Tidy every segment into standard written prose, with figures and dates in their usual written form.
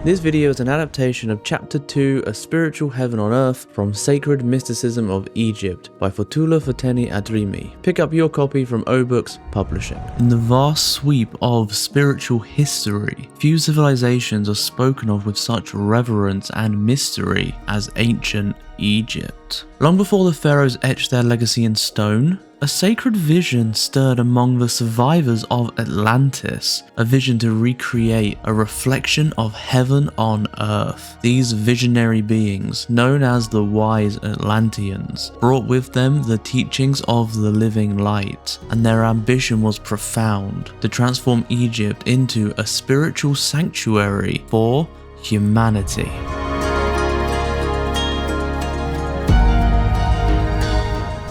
This video is an adaptation of Chapter 2, A Spiritual Heaven on Earth from Sacred Mysticism of Egypt by Fotoula, Foteini, Adrimi. Pick up your copy from O-Books Publishing. In the vast sweep of spiritual history, few civilizations are spoken of with such reverence and mystery as ancient Egypt. Long before the pharaohs etched their legacy in stone, a sacred vision stirred among the survivors of Atlantis, a vision to recreate a reflection of heaven on earth. These visionary beings, known as the wise Atlanteans, brought with them the teachings of the living light, and their ambition was profound, to transform Egypt into a spiritual sanctuary for humanity.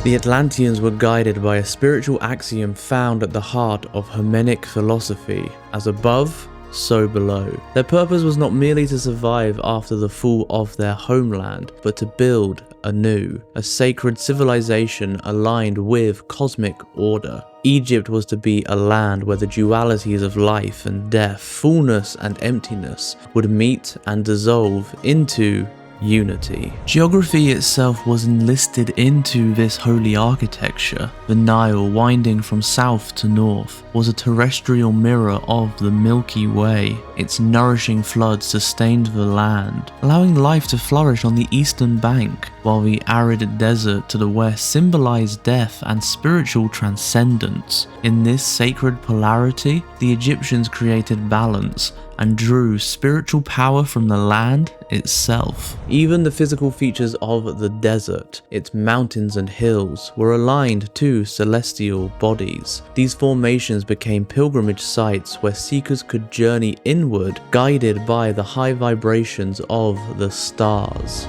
The Atlanteans were guided by a spiritual axiom found at the heart of Hellenic philosophy: as above, so below. Their purpose was not merely to survive after the fall of their homeland, but to build anew, a sacred civilization aligned with cosmic order. Egypt was to be a land where the dualities of life and death, fullness and emptiness, would meet and dissolve into unity. Geography itself was enlisted into this holy architecture. The Nile, winding from south to north, was a terrestrial mirror of the Milky Way. Its nourishing floods sustained the land, allowing life to flourish on the eastern bank, while the arid desert to the west symbolized death and spiritual transcendence. In this sacred polarity, the Egyptians created balance and drew spiritual power from the land itself. Even the physical features of the desert, its mountains and hills, were aligned to celestial bodies. These formations became pilgrimage sites where seekers could journey inward, guided by the high vibrations of the stars.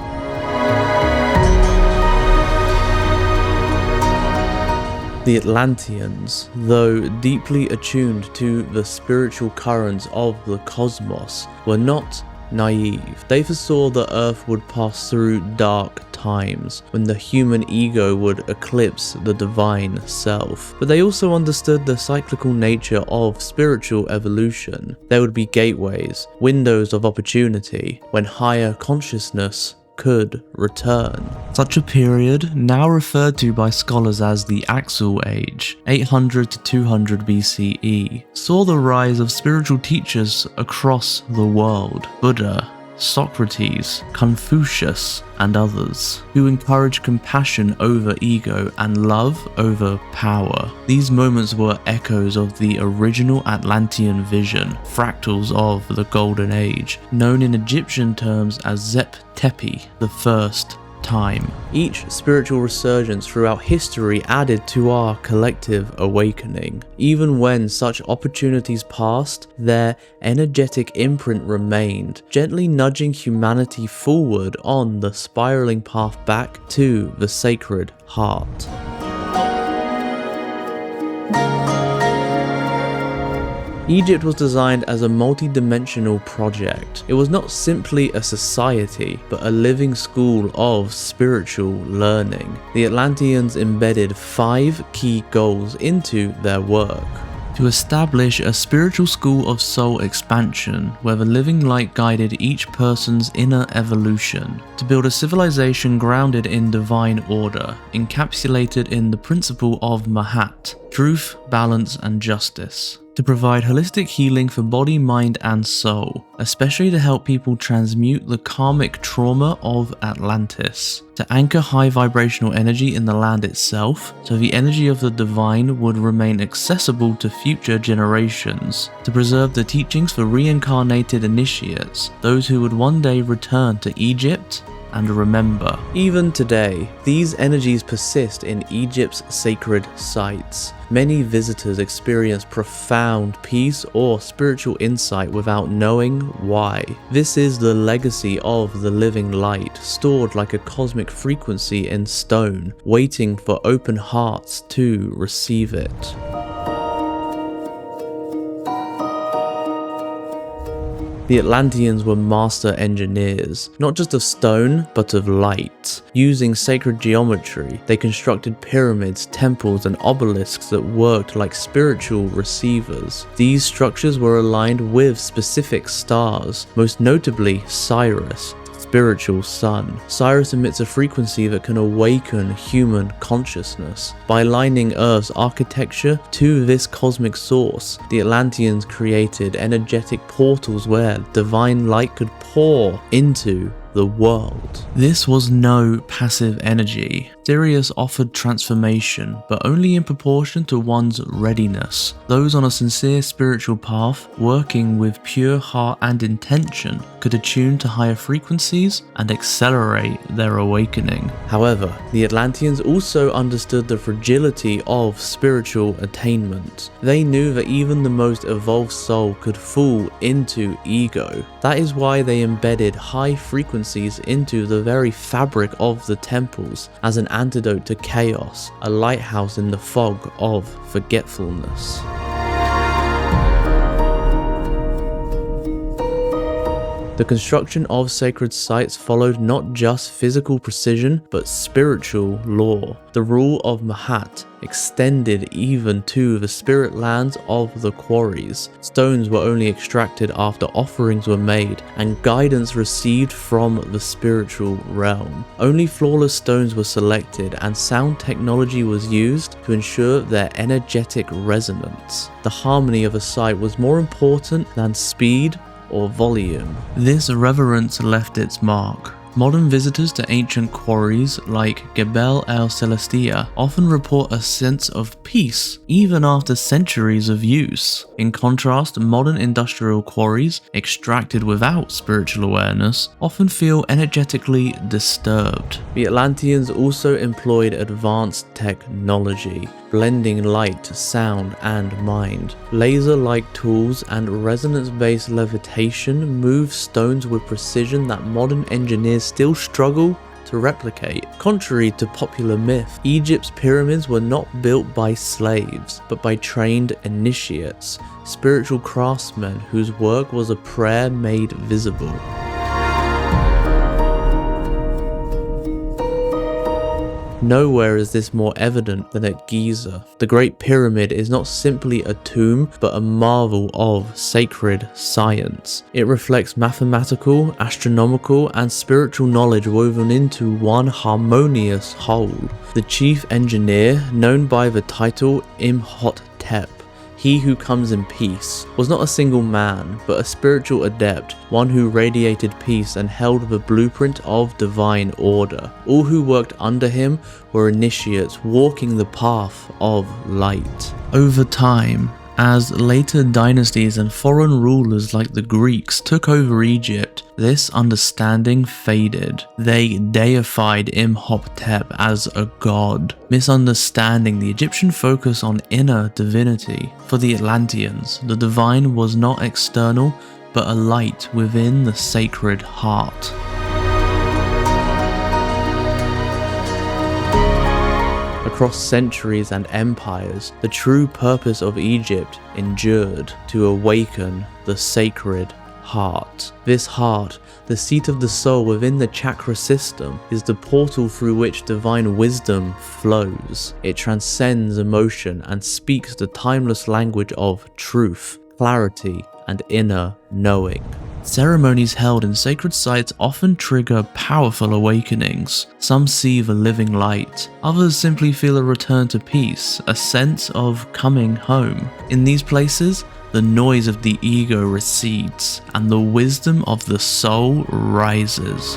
The Atlanteans, though deeply attuned to the spiritual currents of the cosmos, were not naive. They foresaw the Earth would pass through dark times, when the human ego would eclipse the divine self. But they also understood the cyclical nature of spiritual evolution. There would be gateways, windows of opportunity, when higher consciousness could return. Such a period, now referred to by scholars as the Axial Age, 800 to 200 BCE, saw the rise of spiritual teachers across the world: Buddha, Socrates, Confucius, and others, who encouraged compassion over ego and love over power. These moments were echoes of the original Atlantean vision, fractals of the Golden Age, known in Egyptian terms as Zep Tepi, the first time. Each spiritual resurgence throughout history added to our collective awakening. Even when such opportunities passed, their energetic imprint remained, gently nudging humanity forward on the spiraling path back to the Sacred Heart. Egypt was designed as a multi-dimensional project. It was not simply a society, but a living school of spiritual learning. The Atlanteans embedded 5 key goals into their work: to establish a spiritual school of soul expansion, where the living light guided each person's inner evolution; to build a civilization grounded in divine order, encapsulated in the principle of Mahat, truth, balance, and justice; to provide holistic healing for body, mind, and soul, especially to help people transmute the karmic trauma of Atlantis; to anchor high vibrational energy in the land itself, so the energy of the divine would remain accessible to future generations; to preserve the teachings for reincarnated initiates, those who would one day return to Egypt and remember. Even today, these energies persist in Egypt's sacred sites. Many visitors experience profound peace or spiritual insight without knowing why. This is the legacy of the living light, stored like a cosmic frequency in stone, waiting for open hearts to receive it. The Atlanteans were master engineers, not just of stone, but of light. Using sacred geometry, they constructed pyramids, temples, and obelisks that worked like spiritual receivers. These structures were aligned with specific stars, most notably Sirius, spiritual sun. Sirius emits a frequency that can awaken human consciousness. By aligning Earth's architecture to this cosmic source, the Atlanteans created energetic portals where divine light could pour into the world. This was no passive energy. Sirius offered transformation, but only in proportion to one's readiness. Those on a sincere spiritual path, working with pure heart and intention, could attune to higher frequencies and accelerate their awakening. However, the Atlanteans also understood the fragility of spiritual attainment. They knew that even the most evolved soul could fall into ego. That is why they embedded high frequencies into the very fabric of the temples as an antidote to chaos, a lighthouse in the fog of forgetfulness. The construction of sacred sites followed not just physical precision, but spiritual law. The rule of Mahat extended even to the spirit lands of the quarries. Stones were only extracted after offerings were made and guidance received from the spiritual realm. Only flawless stones were selected and sound technology was used to ensure their energetic resonance. The harmony of a site was more important than speed or volume. This reverence left its mark. Modern visitors to ancient quarries like Gebel el Celestia often report a sense of peace even after centuries of use. In contrast, modern industrial quarries, extracted without spiritual awareness, often feel energetically disturbed. The Atlanteans also employed advanced technology, blending light, sound, and mind. Laser-like tools and resonance-based levitation move stones with precision that modern engineers still struggle to replicate. Contrary to popular myth, Egypt's pyramids were not built by slaves, but by trained initiates, spiritual craftsmen whose work was a prayer made visible. Nowhere is this more evident than at Giza. The Great Pyramid is not simply a tomb, but a marvel of sacred science. It reflects mathematical, astronomical, and spiritual knowledge woven into one harmonious whole. The chief engineer, known by the title Imhotep, he who comes in peace, was not a single man, but a spiritual adept, one who radiated peace and held the blueprint of divine order. All who worked under him were initiates walking the path of light. Over time, as later dynasties and foreign rulers like the Greeks took over Egypt, this understanding faded. They deified Imhotep as a god, misunderstanding the Egyptian focus on inner divinity. For the Atlanteans, the divine was not external, but a light within the sacred heart. Across centuries and empires, the true purpose of Egypt endured: to awaken the sacred heart. This heart, the seat of the soul within the chakra system, is the portal through which divine wisdom flows. It transcends emotion and speaks the timeless language of truth, clarity, and inner knowing. Ceremonies held in sacred sites often trigger powerful awakenings. Some see the living light, others simply feel a return to peace, a sense of coming home. In these places, the noise of the ego recedes, and the wisdom of the soul rises.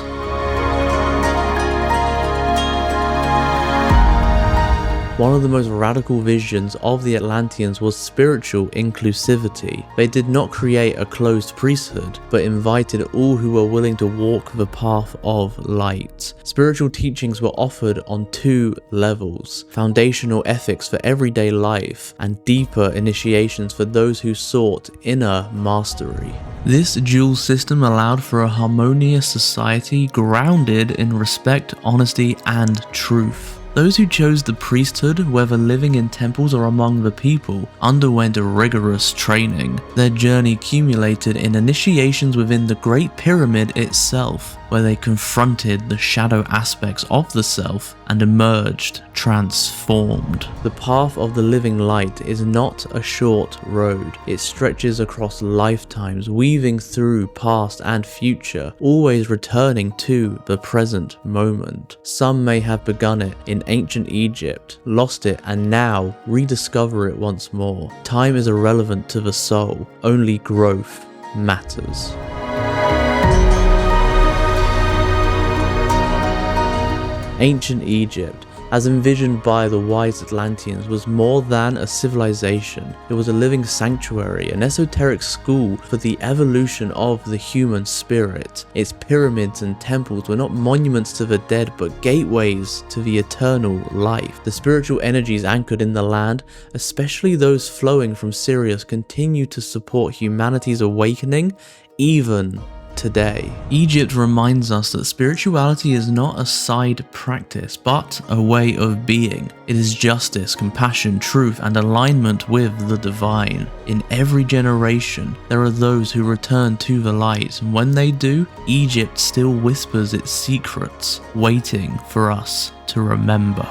One of the most radical visions of the Atlanteans was spiritual inclusivity. They did not create a closed priesthood, but invited all who were willing to walk the path of light. Spiritual teachings were offered on two levels: foundational ethics for everyday life, and deeper initiations for those who sought inner mastery. This dual system allowed for a harmonious society grounded in respect, honesty, and truth. Those who chose the priesthood, whether living in temples or among the people, underwent a rigorous training. Their journey culminated in initiations within the Great Pyramid itself, where they confronted the shadow aspects of the self and emerged transformed. The path of the living light is not a short road. It stretches across lifetimes, weaving through past and future, always returning to the present moment. Some may have begun it in ancient Egypt, lost it, and now rediscover it once more. Time is irrelevant to the soul, only growth matters. Ancient Egypt, as envisioned by the wise Atlanteans, was more than a civilization. It was a living sanctuary, an esoteric school for the evolution of the human spirit. Its pyramids and temples were not monuments to the dead, but gateways to the eternal life. The spiritual energies anchored in the land, especially those flowing from Sirius, continue to support humanity's awakening, even today. Egypt reminds us that spirituality is not a side practice, but a way of being. It is justice, compassion, truth, and alignment with the divine. In every generation, there are those who return to the light, and when they do, Egypt still whispers its secrets, waiting for us to remember.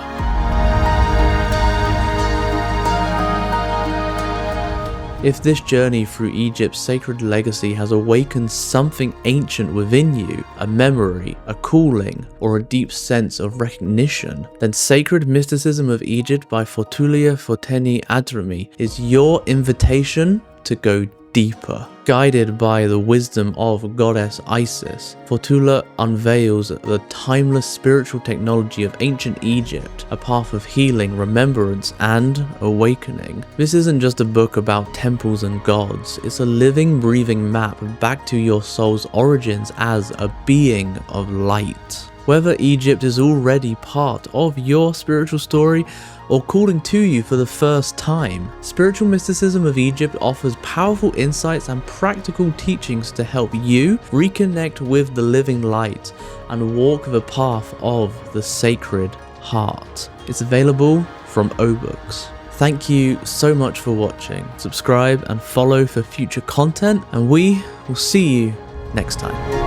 If this journey through Egypt's sacred legacy has awakened something ancient within you, a memory, a calling, or a deep sense of recognition, then Sacred Mysticism of Egypt by Fotoula, Foteini, Adrimi is your invitation to go deeper. Guided by the wisdom of Goddess Isis, Fotoula unveils the timeless spiritual technology of ancient Egypt, a path of healing, remembrance, and awakening. This isn't just a book about temples and gods, it's a living, breathing map back to your soul's origins as a being of light. Whether Egypt is already part of your spiritual story or calling to you for the first time, Spiritual Mysticism of Egypt offers powerful insights and practical teachings to help you reconnect with the living light and walk the path of the Sacred Heart. It's available from O-Books. Thank you so much for watching. Subscribe and follow for future content, and we will see you next time.